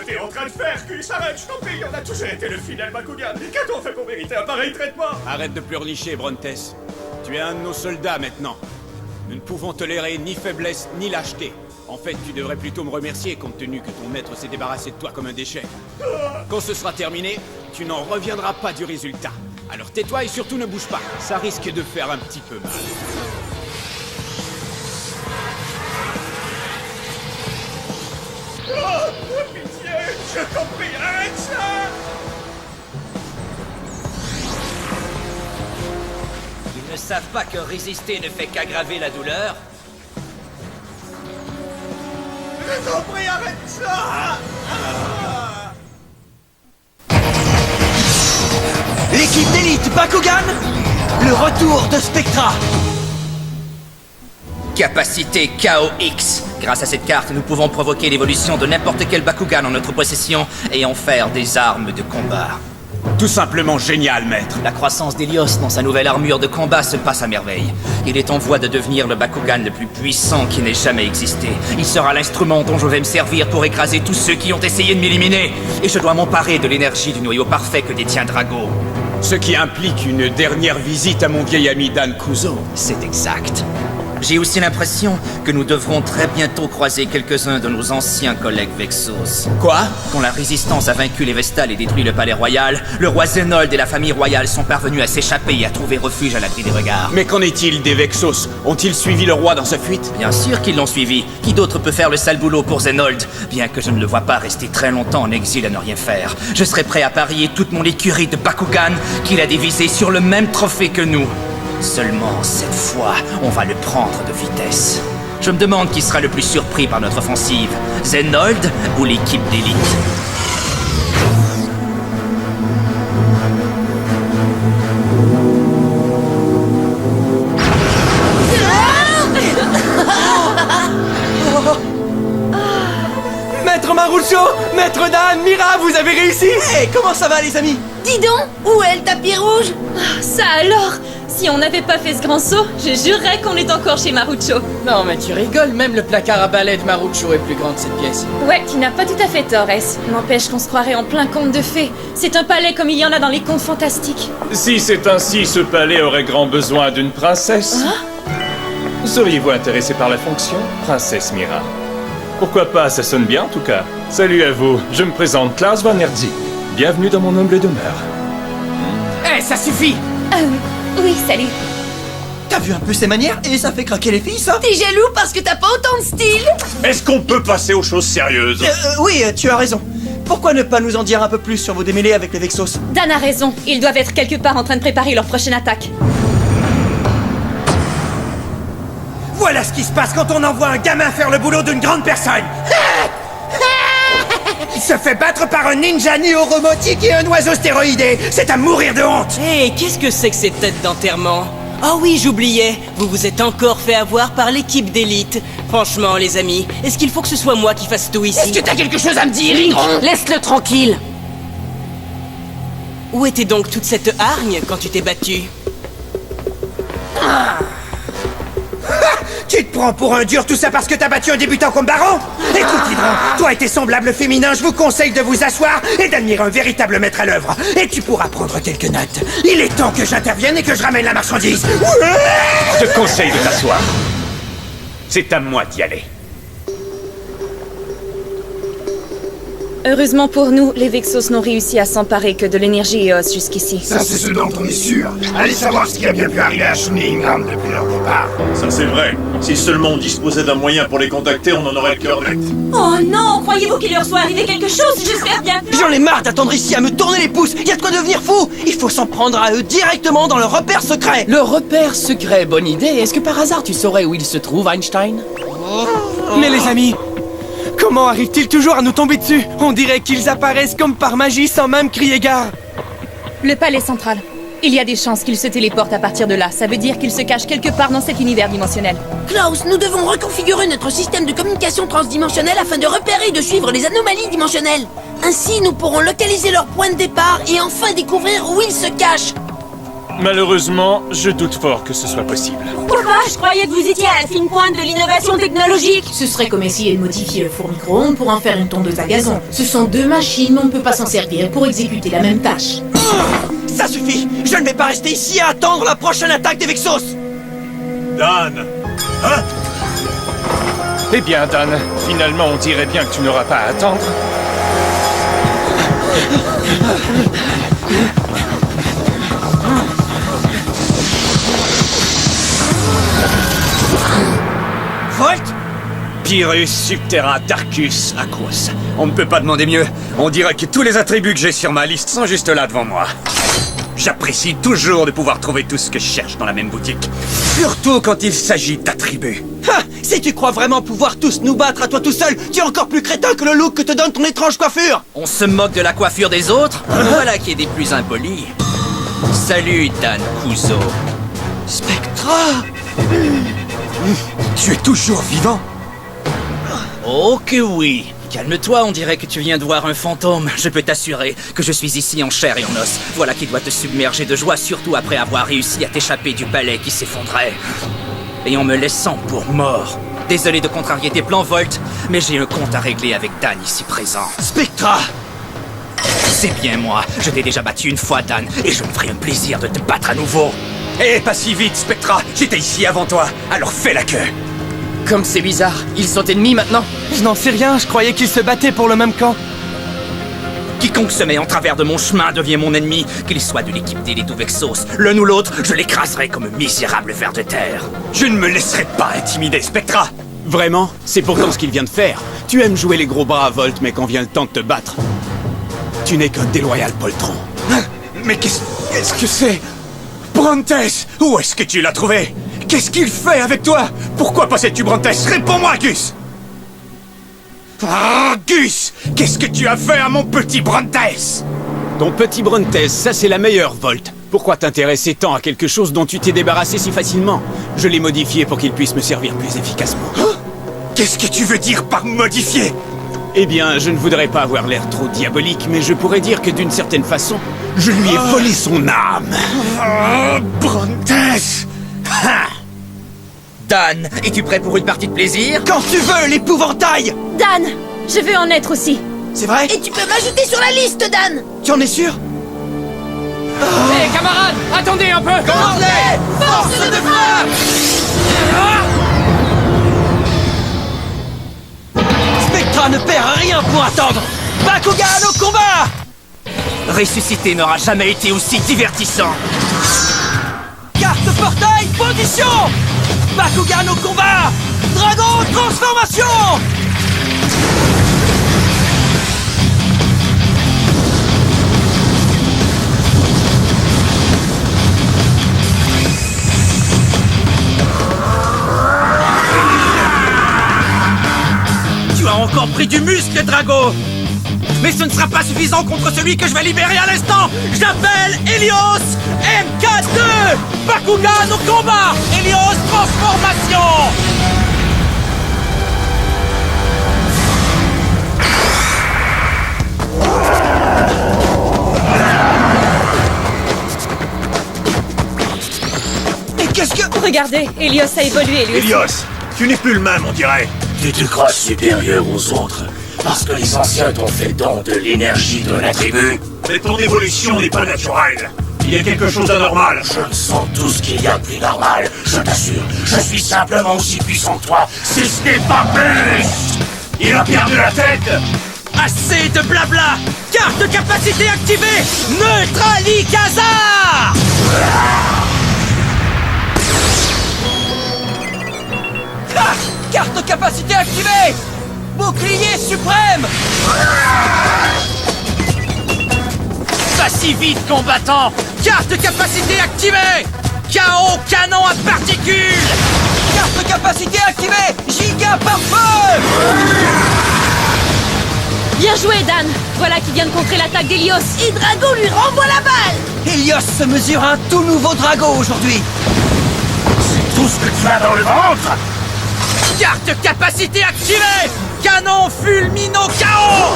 t'es en train de faire, Gus? Arrête, je t'en prie, on a toujours été le fidèle Bakugan. Qu'a-t-on fait pour mériter un pareil traitement? Arrête de pleurnicher, Brontes. Tu es un de nos soldats maintenant. Nous ne pouvons tolérer ni faiblesse ni lâcheté. En fait, tu devrais plutôt me remercier compte tenu que ton maître s'est débarrassé de toi comme un déchet. Quand ce sera terminé, tu n'en reviendras pas du résultat. Alors tais-toi et surtout ne bouge pas. Ça risque de faire un petit peu mal. Oh, pitié, je t'en prie, arrête ça! Ils ne savent pas que résister ne fait qu'aggraver la douleur. Je t'en prie, arrête ça! L'équipe d'élite Bakugan, le retour de Spectra. Capacité KOX. Grâce à cette carte, nous pouvons provoquer l'évolution de n'importe quel Bakugan en notre possession et en faire des armes de combat. Tout simplement génial, maître. La croissance d'Helios dans sa nouvelle armure de combat se passe à merveille. Il est en voie de devenir le Bakugan le plus puissant qui n'ait jamais existé. Il sera l'instrument dont je vais me servir pour écraser tous ceux qui ont essayé de m'éliminer. Et je dois m'emparer de l'énergie du noyau parfait que détient Drago. Ce qui implique une dernière visite à mon vieil ami Dan Kuzo. C'est exact. J'ai aussi l'impression que nous devrons très bientôt croiser quelques-uns de nos anciens collègues Vexos. Quoi? Quand la résistance a vaincu les Vestals et détruit le palais royal, le roi Zenold et la famille royale sont parvenus à s'échapper et à trouver refuge à l'abri des regards. Mais qu'en est-il des Vexos? Ont-ils suivi le roi dans sa fuite? Bien sûr qu'ils l'ont suivi. Qui d'autre peut faire le sale boulot pour Zenold? Bien que je ne le vois pas rester très longtemps en exil à ne rien faire. Je serai prêt à parier toute mon écurie de Bakugan qu'il a divisé sur le même trophée que nous. Seulement, cette fois, on va le prendre de vitesse. Je me demande qui sera le plus surpris par notre offensive, Zenold ou l'équipe d'élite. Maître Marucho, Maître Dan, Mira, vous avez réussi. Hey, comment ça va les amis? Dis donc, où est le tapis rouge? Ça alors? Si on n'avait pas fait ce grand saut, je jurerais qu'on est encore chez Marucho. Non mais tu rigoles, même le placard à balai de Marucho est plus grand que cette pièce. Ouais, tu n'as pas tout à fait tort, S. N'empêche qu'on se croirait en plein conte de fées. C'est un palais comme il y en a dans les contes fantastiques. Si c'est ainsi, ce palais aurait grand besoin d'une princesse. Seriez-vous intéressé par la fonction, princesse Mira? Pourquoi pas, ça sonne bien en tout cas. Salut à vous, je me présente Klaus Van Herdy. Bienvenue dans mon humble demeure. Eh, ça suffit. Oui, salut. T'as vu un peu ses manières? Et ça fait craquer les filles, ça? T'es jaloux parce que t'as pas autant de style? Est-ce qu'on peut passer aux choses sérieuses? Oui, tu as raison. Pourquoi ne pas nous en dire un peu plus sur vos démêlés avec les Vexos? Dan a raison, ils doivent être quelque part en train de préparer leur prochaine attaque. Voilà ce qui se passe quand on envoie un gamin faire le boulot d'une grande personne. Il se fait battre par un ninja néo-robotique et un oiseau stéroïdé. C'est à mourir de honte. Hé, qu'est-ce que c'est que ces têtes d'enterrement? Oh oui, j'oubliais, vous vous êtes encore fait avoir par l'équipe d'élite. Franchement, les amis, est-ce qu'il faut que ce soit moi qui fasse tout ici? Est-ce que t'as quelque chose à me dire, Ingron? Laisse-le tranquille. Où était donc toute cette hargne quand tu t'es battu? Tu te prends pour un dur, tout ça parce que t'as battu un débutant comme Baron? Écoute, Hydran, toi et tes semblables féminins, je vous conseille de vous asseoir et d'admirer un véritable maître à l'œuvre. Et tu pourras prendre quelques notes. Il est temps que j'intervienne et que je ramène la marchandise. Je te conseille de t'asseoir. C'est à moi d'y aller. Heureusement pour nous, les Vexos n'ont réussi à s'emparer que de l'énergie Eos jusqu'ici. Ça, c'est ce dont on est sûr. Allez savoir ce qui a bien pu arriver à Shun et Ingram depuis leur départ. Ça, c'est vrai. Si seulement on disposait d'un moyen pour les contacter, on en aurait le cœur net. Oh non, croyez-vous qu'il leur soit arrivé quelque chose? J'espère bien que non. J'en ai marre d'attendre ici à me tourner les pouces. Y a de quoi devenir fou. Il faut s'en prendre à eux directement dans leur repère secret. Le repère secret, bonne idée. Est-ce que par hasard tu saurais où il se trouve, Einstein? Mais les amis, comment arrivent-ils toujours à nous tomber dessus? On dirait qu'ils apparaissent comme par magie sans même crier gare. Le palais central. Il y a des chances qu'il se téléporte à partir de là. Ça veut dire qu'il se cache quelque part dans cet univers dimensionnel. Klaus, nous devons reconfigurer notre système de communication transdimensionnelle afin de repérer et de suivre les anomalies dimensionnelles. Ainsi, nous pourrons localiser leur point de départ et enfin découvrir où ils se cachent. Malheureusement, je doute fort que ce soit possible. Pourquoi? Je croyais que vous étiez à la fine pointe de l'innovation technologique. Ce serait comme essayer de modifier le four micro-ondes pour en faire une tondeuse à gazon. Ce sont deux machines, on ne peut pas s'en servir pour exécuter la même tâche. Ça suffit! Je ne vais pas rester ici à attendre la prochaine attaque des Vexos! Dan! Hein? Eh bien, Dan, finalement, on dirait bien que tu n'auras pas à attendre. Volt? Pyrrhus, Subterra, Darkus, Aquos. On ne peut pas demander mieux. On dirait que tous les attributs que j'ai sur ma liste sont juste là devant moi. J'apprécie toujours de pouvoir trouver tout ce que je cherche dans la même boutique. Surtout quand il s'agit d'attributs. Ha! Si tu crois vraiment pouvoir tous nous battre à toi tout seul, tu es encore plus crétin que le look que te donne ton étrange coiffure! On se moque de la coiffure des autres? Voilà qui est des plus impolis. Salut, Dan Kuzo. Spectra! Tu es toujours vivant? Oh que oui. Calme-toi, on dirait que tu viens de voir un fantôme. Je peux t'assurer que je suis ici en chair et en os. Voilà qui doit te submerger de joie, surtout après avoir réussi à t'échapper du palais qui s'effondrait. Et en me laissant pour mort. Désolé de contrarier tes plans, Volt, mais j'ai un compte à régler avec Dan ici présent. Spectra! C'est bien moi, je t'ai déjà battu une fois, Dan, et je me ferai un plaisir de te battre à nouveau. Eh, pas si vite, Spectra. J'étais ici avant toi, alors fais la queue. Comme c'est bizarre, ils sont ennemis maintenant? Je n'en sais rien, je croyais qu'ils se battaient pour le même camp. Quiconque se met en travers de mon chemin devient mon ennemi, qu'il soit de l'équipe d'élite ou Vexos. L'un ou l'autre, je l'écraserai comme un misérable ver de terre. Je ne me laisserai pas intimider, Spectra. Vraiment? C'est pourtant ce qu'il vient de faire. Tu aimes jouer les gros bras à Volt, mais quand vient le temps de te battre, tu n'es qu'un déloyal poltron. Mais qu'est-ce que c'est? Brontes, où est-ce que tu l'as trouvé? Qu'est-ce qu'il fait avec toi? Pourquoi possèdes-tu Brontes? Réponds-moi, Gus! Ah, Gus! Qu'est-ce que tu as fait à mon petit Brontes? Ton petit Brontes, ça c'est la meilleure, Volt. Pourquoi t'intéresser tant à quelque chose dont tu t'es débarrassé si facilement? Je l'ai modifié pour qu'il puisse me servir plus efficacement. Hein? Qu'est-ce que tu veux dire par modifier? Eh bien, je ne voudrais pas avoir l'air trop diabolique, mais je pourrais dire que d'une certaine façon, je lui ai volé son âme. Oh, Brontes! Ha! Dan, es-tu prêt pour une partie de plaisir? Quand tu veux, l'épouvantail! Dan, je veux en être aussi. C'est vrai? Et tu peux m'ajouter sur la liste, Dan! Tu en es sûr? Hé, camarades, attendez un peu! Commandez! Force de frappe! Spectra ne perd rien pour attendre! Bakugan au combat! Ressusciter n'aura jamais été aussi divertissant. Carte portail, position! Bakugan au combat! Dragon, transformation! Tu as encore pris du muscle, Drago! Mais ce ne sera pas suffisant contre celui que je vais libérer à l'instant! J'appelle Helios MK2! Bakugan au combat! Helios transformation! Mais qu'est-ce que... Regardez, Helios a évolué, lui aussi. Helios, tu n'es plus le même, on dirait. Tu te crois supérieur aux autres parce que les anciens t'ont fait don de l'énergie de l'attribut. Mais ton évolution n'est pas naturelle. Il y a quelque chose d'anormal. Je sens tout ce qu'il y a de plus normal, je t'assure. Je suis simplement aussi puissant que toi, si ce n'est pas plus. Il a perdu la tête. Assez de blabla! Carte de capacité activée! Neutralicazar! Ah! Carte de capacité activée! Bouclier suprême! Pas si vite, combattant! Carte de capacité activée! Chaos canon à particules! Carte de capacité activée! Giga pare-feu! Bien joué, Dan. Voilà qui vient de contrer l'attaque d'Helios. Et Drago lui renvoie la balle! Helios se mesure un tout nouveau Drago aujourd'hui! C'est tout ce que tu as dans le ventre. Carte de capacité activée! Canon fulmino chaos!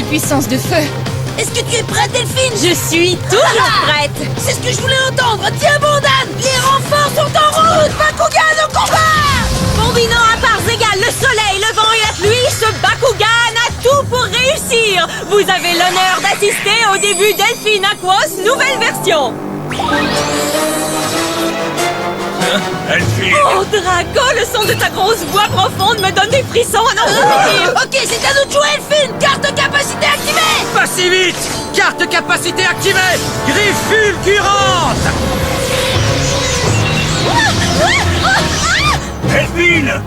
Quelle puissance de feu! Est-ce que tu es prête, Delphine? Je suis toujours prête! C'est ce que je voulais entendre. Tiens bon, Dan! Les renforts sont en route! Bakugan au combat! Combinant à parts égales le soleil, le vent et la pluie, ce Bakugan a tout pour réussir! Vous avez l'honneur d'assister au début Delphine Aquos nouvelle version! Delphine! Oh Draco, le son de ta grosse voix profonde me donne des frissons à n'en finir! Ok, c'est à nous de jouer, Elphine! Carte capacité activée! Pas si vite! Carte capacité activée! Griffe fulgurante! Delphine!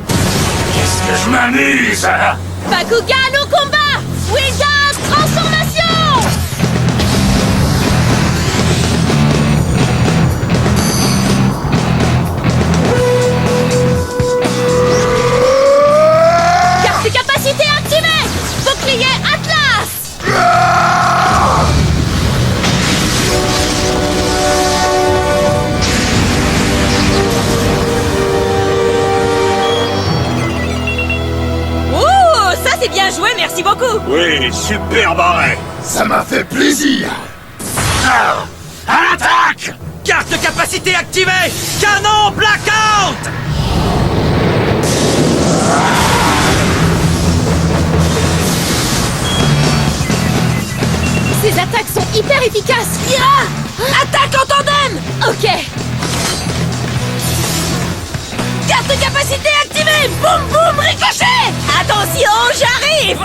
Qu'est-ce que je m'amuse! Bakugan au combat! Wizard transformation! Carte capacité activée! Bouclier Atlas! Oh, ça c'est bien joué, merci beaucoup! Oui, super barré! Ça m'a fait plaisir! Ah, à l'attaque! Carte capacité activée! Canon blackout! Ces attaques sont hyper efficaces! Mira! Attaque en tandem! Ok! Carte capacité activée! Boum boum ricochet! Attention, j'arrive!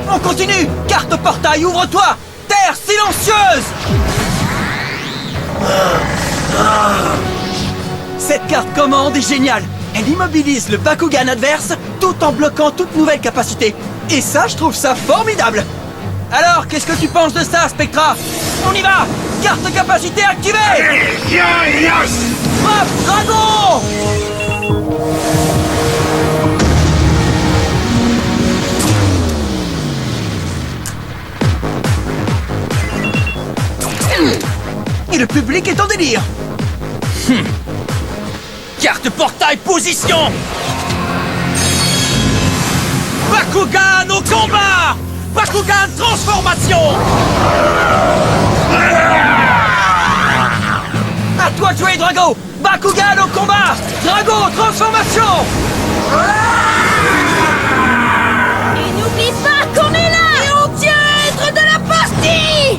On continue! Carte portail, ouvre-toi! Terre silencieuse! Cette carte commande est géniale! Elle immobilise le Bakugan adverse tout en bloquant toute nouvelle capacité. Et ça, je trouve ça formidable! Alors, qu'est-ce que tu penses de ça, Spectra? On y va! Carte capacité activée! Allez, viens, Elias! Hop, dragon! Et le public est en délire! Carte portail position! Bakugan au combat! Bakugan transformation! À toi de jouer, Drago! Bakugan au combat! Drago transformation! Et n'oublie pas qu'on est là! Et on tient à être de la partie!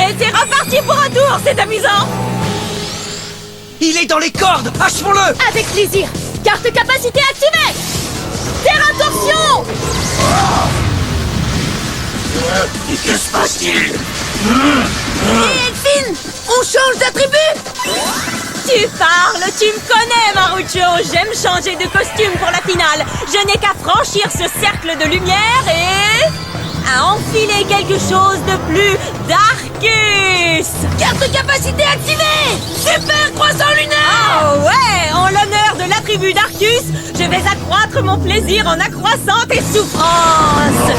Et c'est reparti pour un tour, c'est amusant! Il est dans les cordes! Achevons-le! Avec plaisir! Carte capacité activée! Terrain torsion! Que se passe-t-il? Et Elphine, on change d'attribut? Tu parles, tu me connais, Marucho! J'aime changer de costume pour la finale! Je n'ai qu'à franchir ce cercle de lumière et... à enfiler quelque chose de plus Darkus! Carte capacité activée! Super croissant lunaire! Oh ouais! En l'honneur de l'attribut Darkus, je vais accroître mon plaisir en accroissant tes souffrances!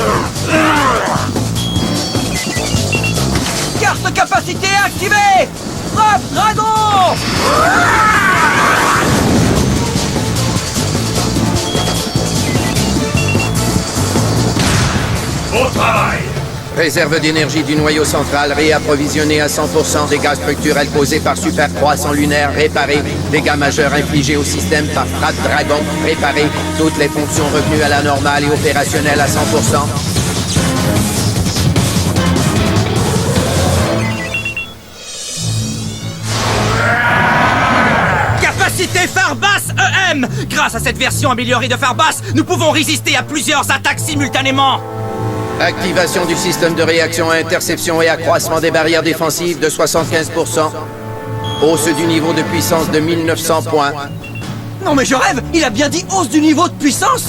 Carte capacité activée! Frappe dragon! Au travail! Réserve d'énergie du noyau central réapprovisionné à 100%. Dégâts structurels causés par super croissant lunaire réparé. Dégâts majeurs infligés au système par Frat Dragon réparé. Toutes les fonctions revenues à la normale et opérationnelles à 100%. Capacité Farbas EM! Grâce à cette version améliorée de Farbas, nous pouvons résister à plusieurs attaques simultanément! Activation du système de réaction à interception et accroissement des barrières défensives de 75%. Hausse du niveau de puissance de 1900 points. Non mais je rêve! Il a bien dit hausse du niveau de puissance!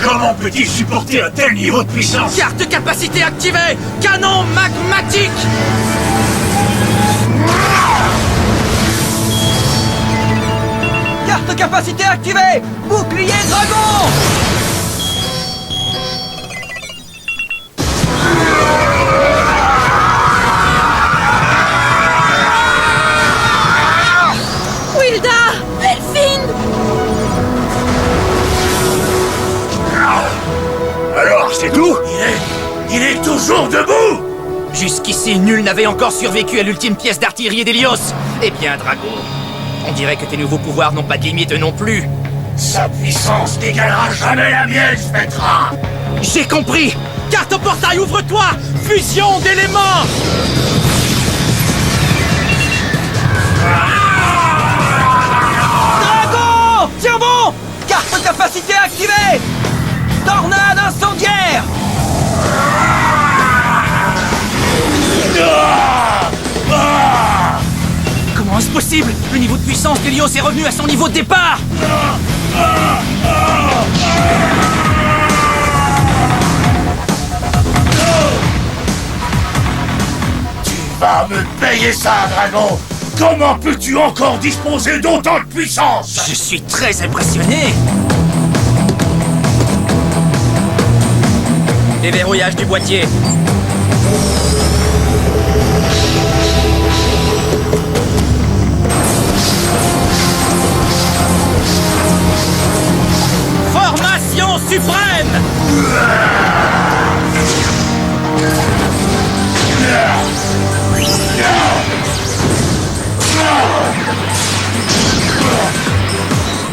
Comment peut-il supporter un tel niveau de puissance? Carte capacité activée! Canon magmatique! Carte capacité activée! Bouclier dragon! toujours debout? Jusqu'ici, nul n'avait encore survécu à l'ultime pièce d'artillerie d'Hélios. Eh bien, Drago, on dirait que tes nouveaux pouvoirs n'ont pas de limite non plus. Sa puissance n'égalera jamais la mienne, Spectra! J'ai compris! Carte au portail, ouvre-toi! Fusion d'éléments! Drago! Tiens bon! Carte capacité activée! Tornade incendiaire! Comment est-ce possible? Le niveau de puissance d'Hélios est revenu à son niveau de départ! Tu vas me payer ça, Drago! Comment peux-tu encore disposer d'autant de puissance? Je suis très impressionné! Déverrouillage du boîtier. Formation suprême!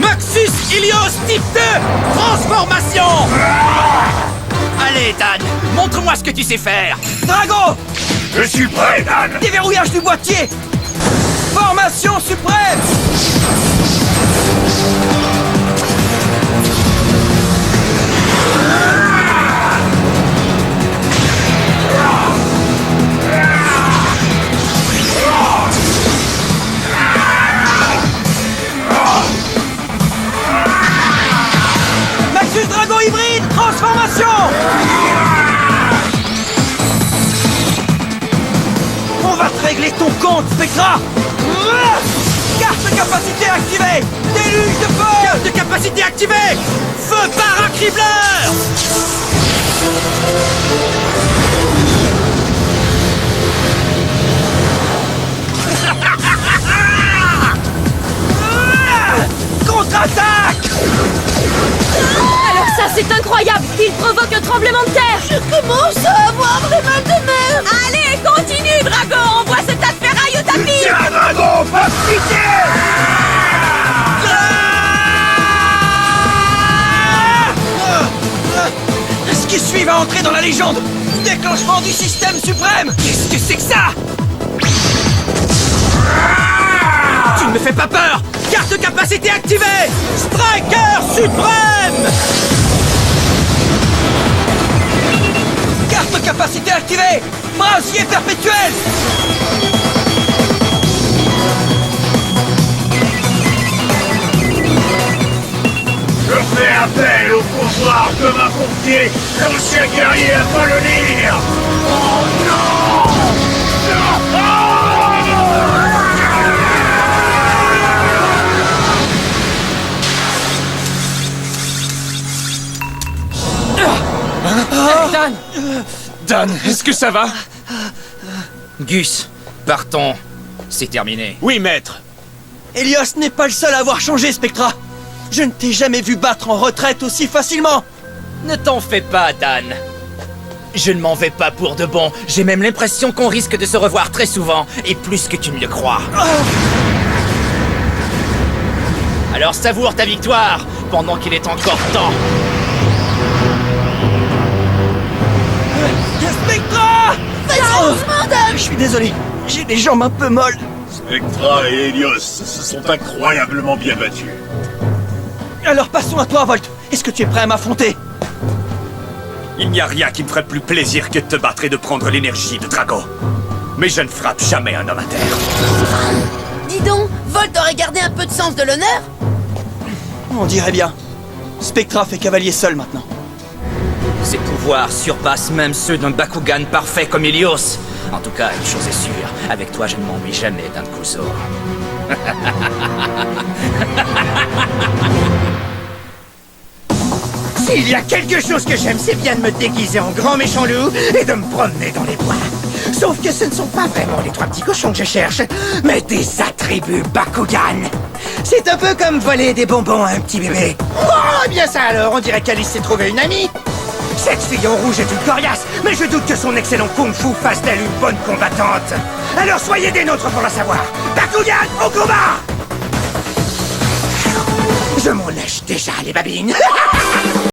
Maxus Ilios type 2! Transformation! Allez, Dan, montre-moi ce que tu sais faire! Drago! Je suis prêt, Dan! Déverrouillage du boîtier! Formation suprême! Maxus Drago hybride! Transformation! On va te régler ton compte, Spectra! Carte capacité activée! Déluge de feu! Carte capacité activée! Feu paracribleur! Contre-attaque! Alors ça, c'est incroyable! Il provoque un tremblement de terre! Je commence à avoir les mains de mer! Allez, continue, Drago! Envoie ce tas de ferraille au tapis! Tiens, Drago, pas piquer! Ce qui suit va entrer dans la légende! Déclenchement du système suprême! Qu'est-ce que c'est que ça? Tu ne me fais pas peur! Carte capacité activée! Striker suprême! Carte capacité activée! Brasier perpétuel! Je fais appel au pouvoir de ma pompier, l'ancien guerrier à pas le lire! Oh non! Dan! Dan, est-ce que ça va? Gus, partons. C'est terminé. Oui, maître. Hélios n'est pas le seul à avoir changé, Spectra! Je ne t'ai jamais vu battre en retraite aussi facilement! Ne t'en fais pas, Dan. Je ne m'en vais pas pour de bon. J'ai même l'impression qu'on risque de se revoir très souvent, et plus que tu ne le crois. Alors savoure ta victoire, pendant qu'il est encore temps. Spectra! Doucement, Dan! Je suis désolé, j'ai les jambes un peu molles. Spectra et Hélios se sont incroyablement bien battus. Alors passons à toi, Volt. Est-ce que tu es prêt à m'affronter? Il n'y a rien qui me ferait plus plaisir que de te battre et de prendre l'énergie de Drago. Mais je ne frappe jamais un homme à terre. Dis donc, Volt aurait gardé un peu de sens de l'honneur? On dirait bien. Spectra fait cavalier seul maintenant. Ses pouvoirs surpassent même ceux d'un Bakugan parfait comme Hélios. En tout cas, une chose est sûre, avec toi je ne m'ennuie jamais d'un Kuso. S'il y a quelque chose que j'aime, c'est bien de me déguiser en grand méchant loup et de me promener dans les bois. Sauf que ce ne sont pas vraiment les trois petits cochons que je cherche, mais des attributs Bakugan. C'est un peu comme voler des bonbons à un petit bébé. Oh, eh bien ça alors, on dirait qu'Alice s'est trouvé une amie. Cette fille en rouge est une coriace, mais je doute que son excellent kung-fu fasse d'elle une bonne combattante. Alors soyez des nôtres pour la savoir. Bakugan, au combat! Je m'en lèche déjà les babines.